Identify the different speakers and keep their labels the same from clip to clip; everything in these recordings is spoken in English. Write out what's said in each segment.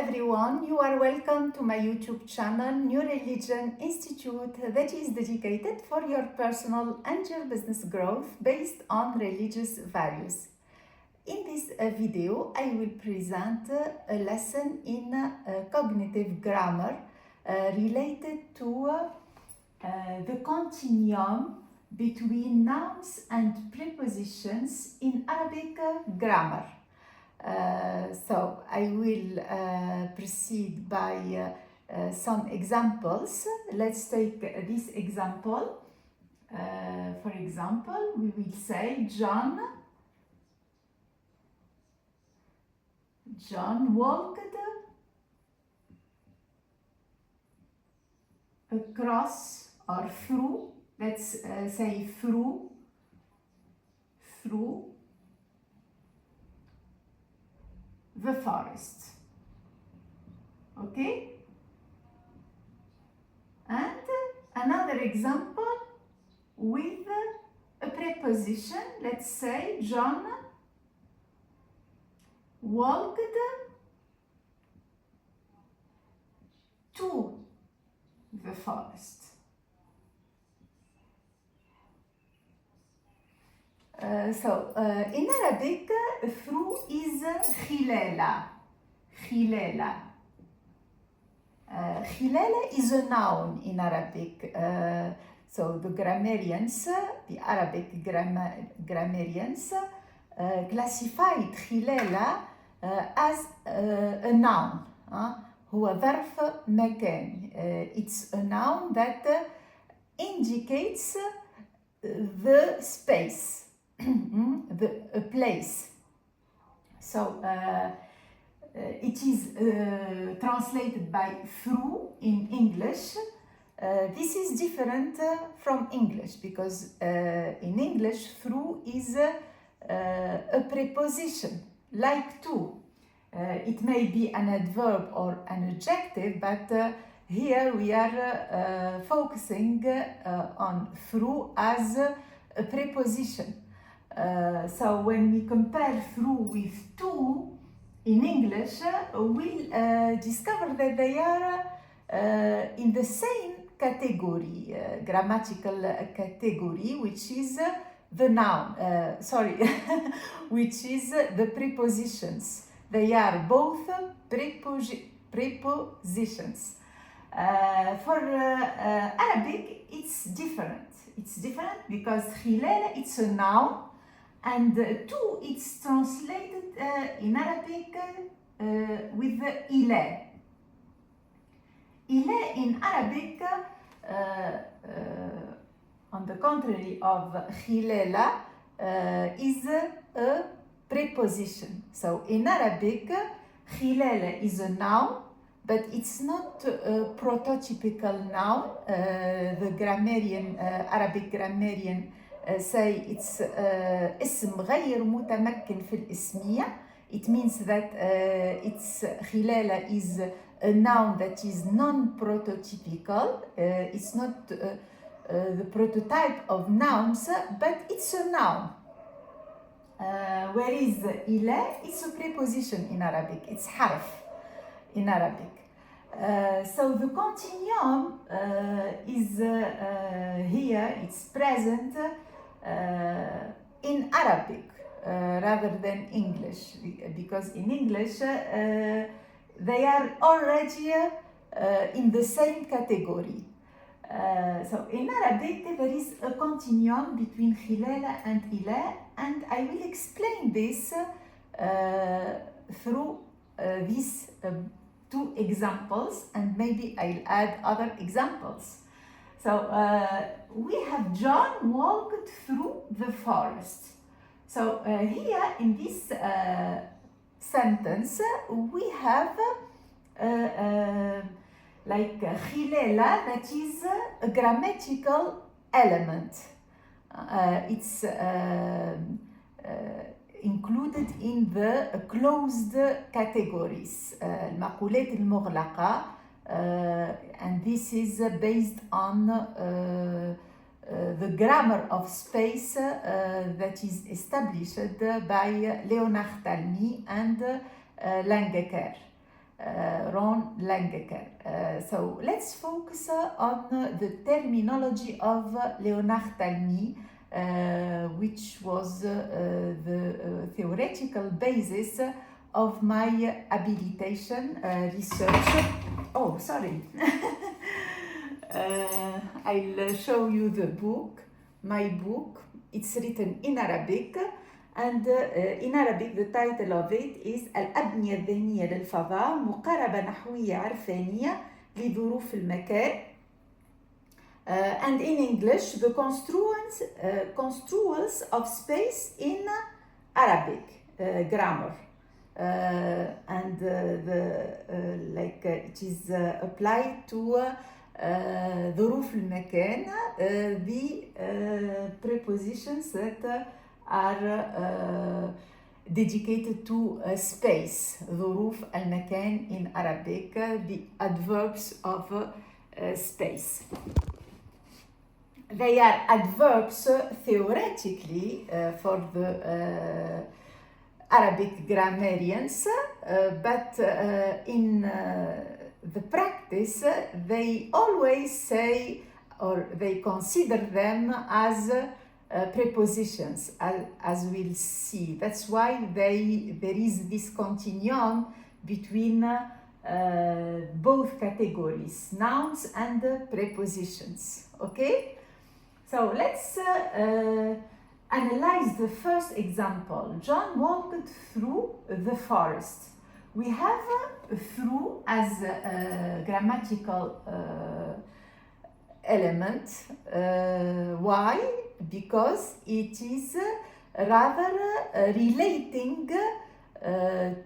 Speaker 1: everyone, you are welcome to my YouTube channel, New Religion Institute, that is dedicated for your personal and your business growth based on religious values. In this video, I will present a lesson in cognitive grammar related to the continuum between nouns and prepositions in Arabic grammar. So I will proceed by some examples. Let's take this example. For example, we will say John walked across or through, let's say through the forest. Okay? And another example with a preposition. Let's say John walked to the forest. In Arabic, through is khilala. Khilala. Khilala is a noun in Arabic. So the grammarians, the Arabic grammarians, classified khilala as a noun. هو ظرف مكان. It's a noun that indicates the space. A place. So it is translated by through in English. This is different from English because in English through is a preposition like to. It may be an adverb or an adjective, but here we are focusing on through as a preposition. So when we compare through with to in English, we'll discover that they are in the same category, grammatical category, which is the noun, which is the prepositions. They are both prepositions. For Arabic, it's different. It's different because khilala, it's a noun, and to, it's translated in Arabic with ila. Ila in Arabic, on the contrary of khilala, is a preposition. So in Arabic, khilala is a noun, but it's not a prototypical noun. The grammarian, Arabic grammarian, say it's اسم غير متمكن في الاسمية. It means that it's khilala is a noun that is non-prototypical. It's not the prototype of nouns, but it's a noun. Whereas ila, it's a preposition in Arabic. It's harf in Arabic. So the continuum is here, it's present in Arabic rather than English, because in English they are already in the same category. So in Arabic there is a continuum between khilala and ila, and I will explain this through these two examples, and maybe I'll add other examples. So we have John walked through the forest. So here in this sentence we have like khilala, that is a grammatical element. It's included in the closed categories, المقولات المغلقة, and this is based on the grammar of space that is established by Leonard Talmy and Langecker. Ron Langecker. So let's focus on the terminology of Leonard Talmy, which was the theoretical basis of my habilitation research. Oh, sorry. I'll show you the book, my book. It's written in Arabic, and in Arabic the title of it is الأبنية الذهنية للفضاء مقاربة نحوية عرفانية لظروف المكان. And in English, the construals of space in Arabic grammar. And it is applied to ظروف المكان, the prepositions that are dedicated to space. ظروف المكان in Arabic, the adverbs of space. They are adverbs theoretically for the Arabic grammarians, but in the practice they always say, or they consider them as prepositions, as we'll see. That's why there is this continuum between both categories, nouns and prepositions. Okay? So let's analyze the first example. John walked through the forest. We have through as a grammatical element. Why? Because it is rather relating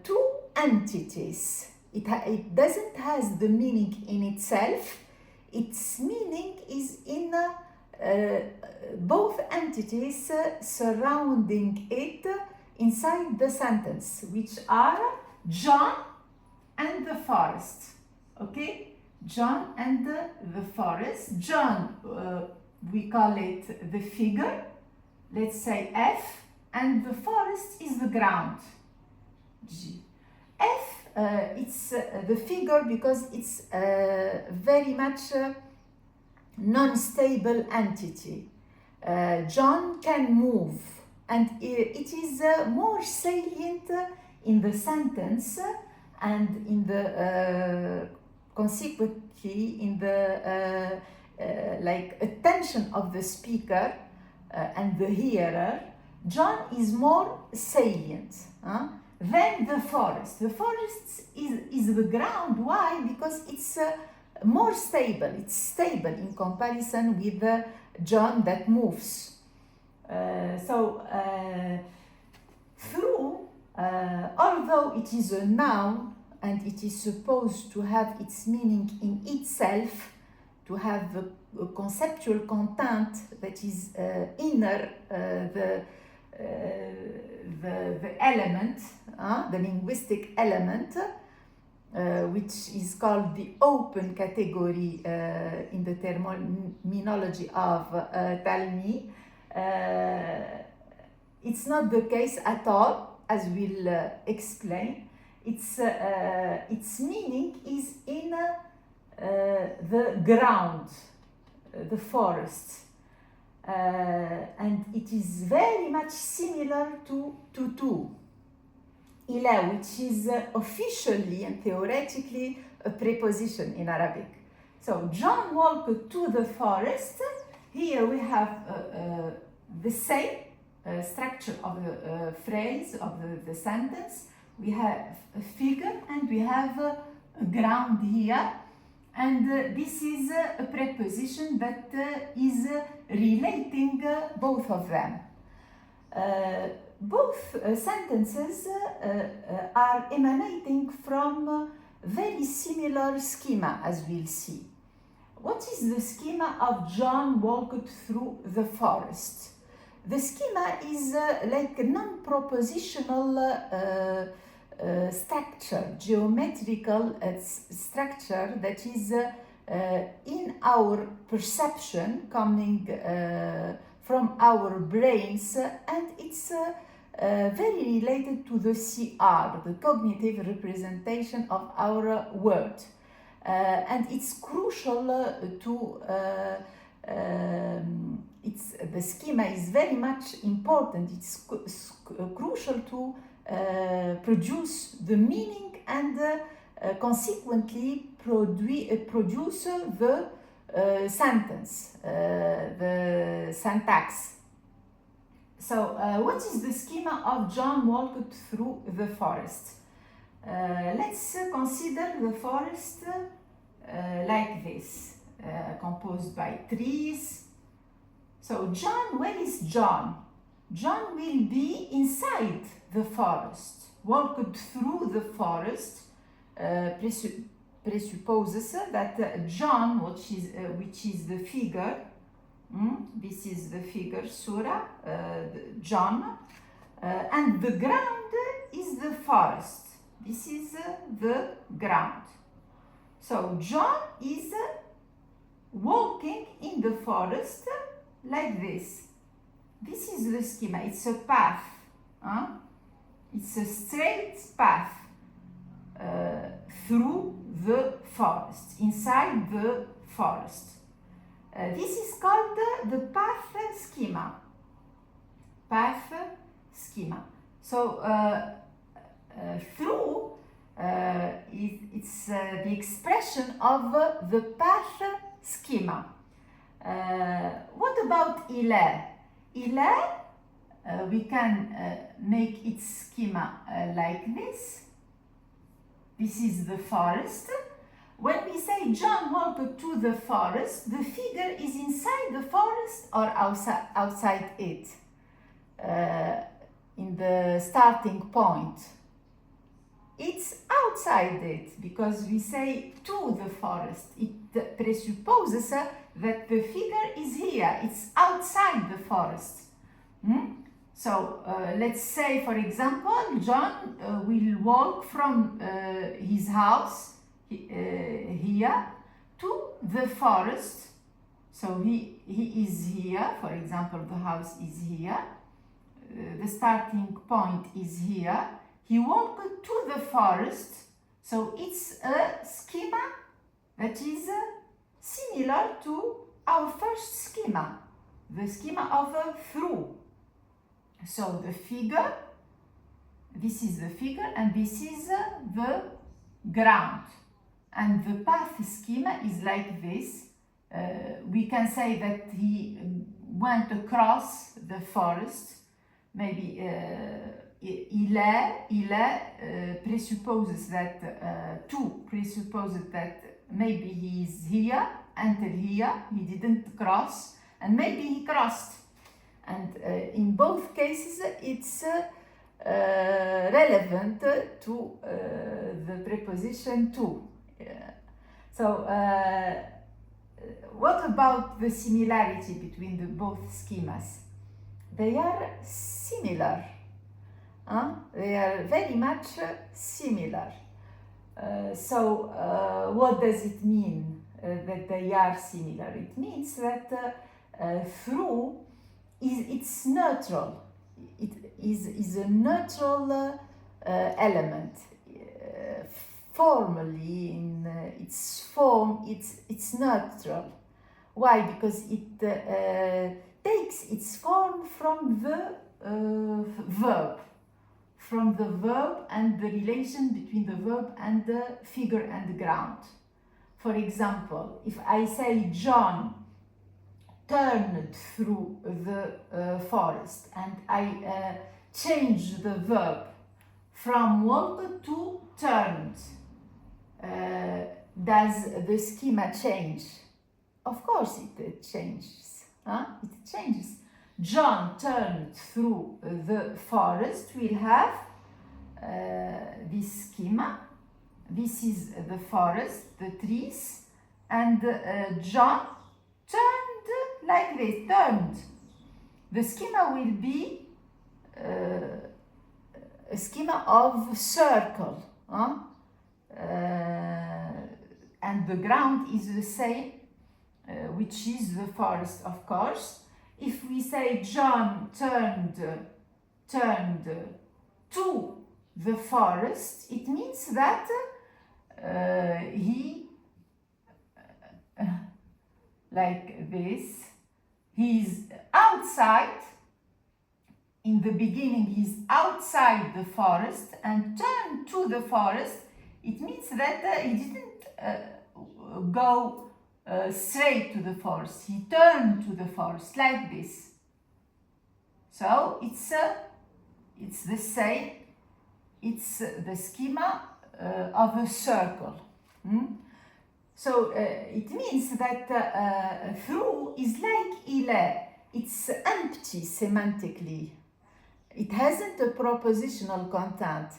Speaker 1: two entities. It doesn't have the meaning in itself. Its meaning is in both entities surrounding it inside the sentence, which are John and the forest. Okay? John and the forest. John, we call it the figure, let's say F, and the forest is the ground, G. F, it's the figure because it's very much non-stable entity. John can move, and it is more salient in the sentence and in the consequently in the attention of the speaker and the hearer. John is more salient than the forest. The forest is the ground. Why? Because it's more stable. It's stable in comparison with John that moves. Through, although it is a noun and it is supposed to have its meaning in itself, to have a conceptual content that is inner the element, the linguistic element, which is called the open category in the terminology of Talmy. It's not the case at all, as we'll explain. Its meaning is in the ground, the forest, and it is very much similar to tutu, ila, which is officially and theoretically a preposition in Arabic. So John walked to the forest. Here we have the same structure of the phrase, of the sentence. We have a figure and we have a ground here. And this is a preposition that is relating both of them. Both sentences are emanating from very similar schema, as we'll see. What is the schema of John walked through the forest? The schema is like a non-propositional structure, geometrical structure that is in our perception, coming from our brains, and it's very related to the CR, the cognitive representation of our world. And it's crucial the schema is very much important. It's crucial to produce the meaning and consequently produce the sentence, the syntax. So, what is the schema of John walked through the forest? Let's consider the forest like this, composed by trees. So, John, where is John? John will be inside the forest. Walked through the forest presupposes that John, which is the figure, this is the figure Surah, John, and the ground is the forest. This is the ground. So John is walking in the forest like this. This is the schema. It's a path. It's a straight path through the forest, inside the forest. This is called the path schema. Path schema. So through it's the expression of the path schema. What about Ilah? Ilah, we can make its schema like this. This is the forest. When we say John walked to the forest, the figure is inside the forest or outside it, in the starting point. It's outside it because we say to the forest. It presupposes that the figure is here. It's outside the forest. So let's say, for example, John will walk from his house here to the forest. So he is here. For example, the house is here. The starting point is here. He walked to the forest. So it's a schema that is similar to our first schema, the schema of a through. So the figure, this is the figure, and this is the ground. And the path schema is like this. We can say that he went across the forest. Maybe Ilah presupposes that, presupposes that maybe he is here, until here, he didn't cross, and maybe he crossed. And in both cases, it's relevant to the preposition to. So, what about the similarity between the both schemas? They are similar. They are very much similar. So, what does it mean that they are similar? It means that through it's neutral. It is a neutral element. Formally, in its form, it's neutral. Why? Because it takes its form from the verb. From the verb and the relation between the verb and the figure and the ground. For example, if I say John turned through the forest and I change the verb from walked to turned, does the schema change? Of course it changes. It changes. John turned through the forest. We'll have this schema. This is the forest, the trees, and John turned like this, turned. The schema will be a schema of circle, and the ground is the same, which is the forest, of course. If we say John turned turned to the forest, it means that he, like this, he's outside. In the beginning, he's outside the forest and turned to the forest. It means that he didn't go straight to the forest. He turned to the forest like this. So it's the same. It's the schema of a circle. So it means that through is like ile. It's empty semantically. It hasn't a propositional content.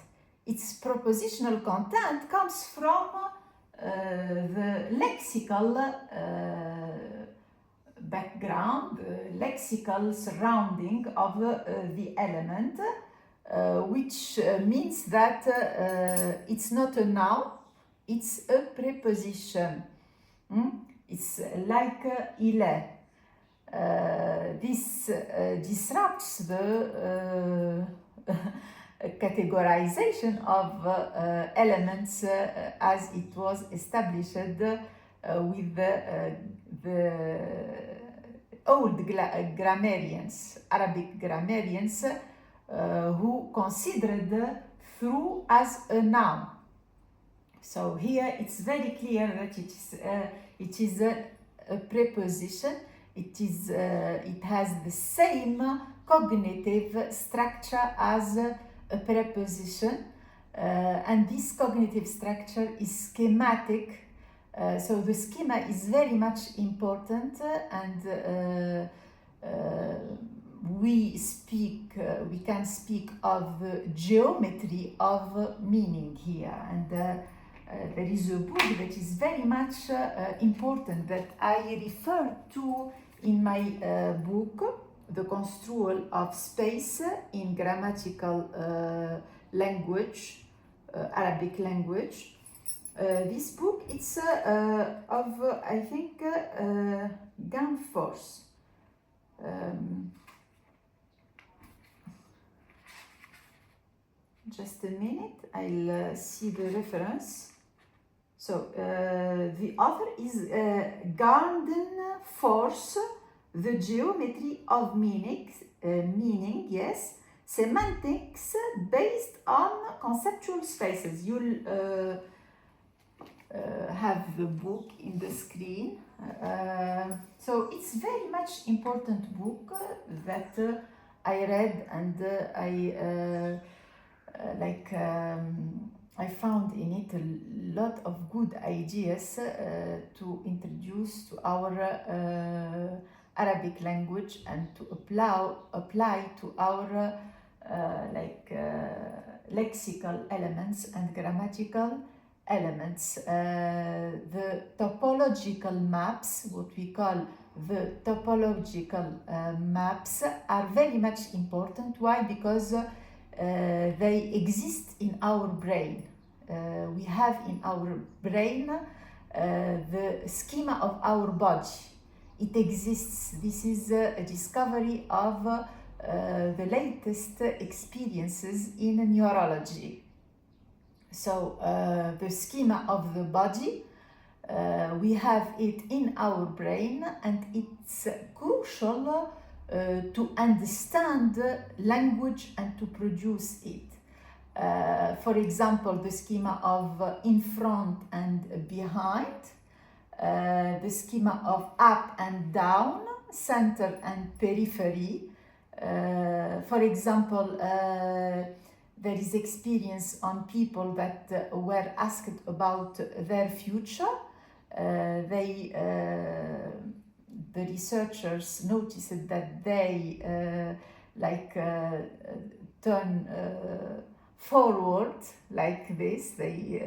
Speaker 1: Its propositional content comes from the lexical background, lexical surrounding of the element, which means that it's not a noun, it's a preposition. It's like il. This disrupts the categorization of elements as it was established with the old grammarians, Arabic grammarians, who considered through as a noun. So here it's very clear that it is a preposition. It has the same cognitive structure as a preposition, and this cognitive structure is schematic. So the schema is very much important, and we can speak of the geometry of meaning here, and there is a book that is very much important that I refer to in my book, The Construal of Space in Grammatical Language, Arabic language. This book, it's of, I think, Danforth. Just a minute, I'll see the reference. So, the author is Garden Force, The Geometry of Meaning, yes, Semantics Based on Conceptual Spaces. You'll have the book in the screen. So, it's very much important book that I read, and I found in it a lot of good ideas to introduce to our Arabic language and to apply to our lexical elements and grammatical elements. The topological maps, what we call the topological maps, are very much important. Why? Because they exist in our brain. We have in our brain the schema of our body. It exists. This is a discovery of the latest experiences in neurology. So the schema of the body, we have it in our brain, and it's crucial to understand language and to produce it. For example, the schema of in front and behind, the schema of up and down, center and periphery. For example, there is experience on people that were asked about their future. The researchers noticed that they turn forward like this. They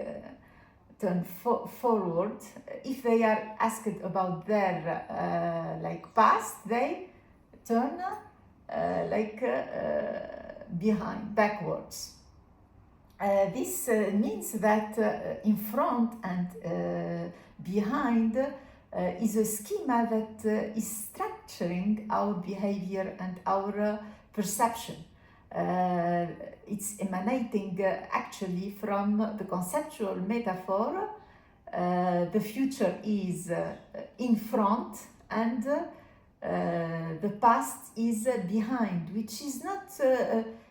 Speaker 1: turn forward. If they are asked about their past, they turn behind, backwards. This means that in front and behind is a schema that is structuring our behavior and our perception. It's emanating actually from the conceptual metaphor. The future is in front and the past is behind, which is not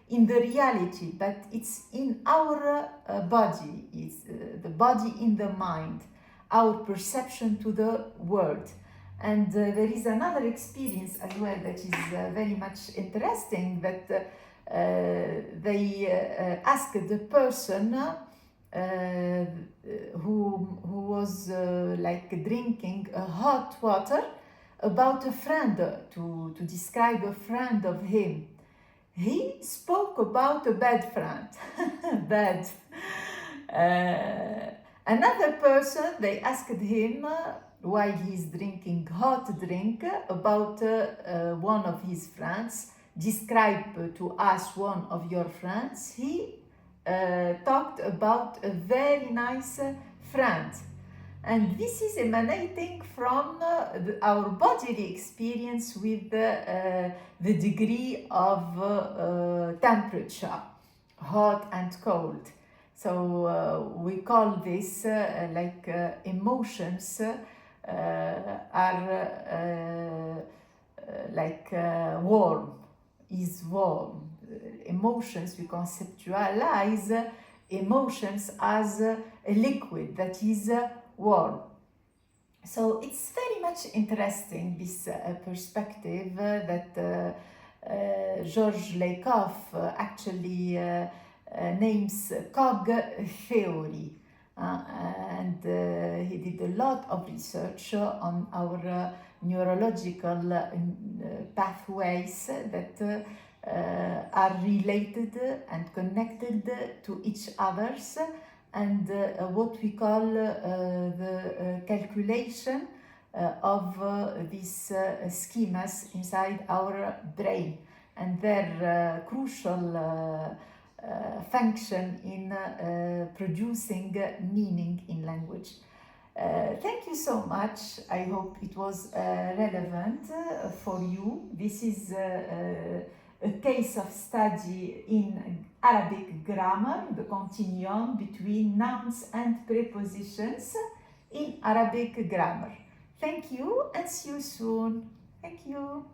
Speaker 1: in the reality, but it's in our body, it's the body in the mind, our perception to the world. And there is another experience as well that is very much interesting, that they asked the person who was like drinking hot water about a friend, to describe a friend of him. He spoke about a bad friend. Bad. Another person, they asked him while he's drinking hot drink about one of his friends. Describe to us one of your friends. He talked about a very nice friend. And this is emanating from our bodily experience with the degree of temperature, hot and cold. So we call this emotions are warm, is warm. Emotions, we conceptualize emotions as a liquid that is warm. So it's very much interesting, this perspective that Georges Lakoff actually names cog theory. And he did a lot of research on our neurological pathways that are related and connected to each others, and what we call the calculation of these schemas inside our brain, and their crucial function in producing meaning in language. Thank you so much. I hope it was relevant for you. This is a case of study in Arabic grammar, the continuum between nouns and prepositions in Arabic grammar. Thank you and see you soon. Thank you.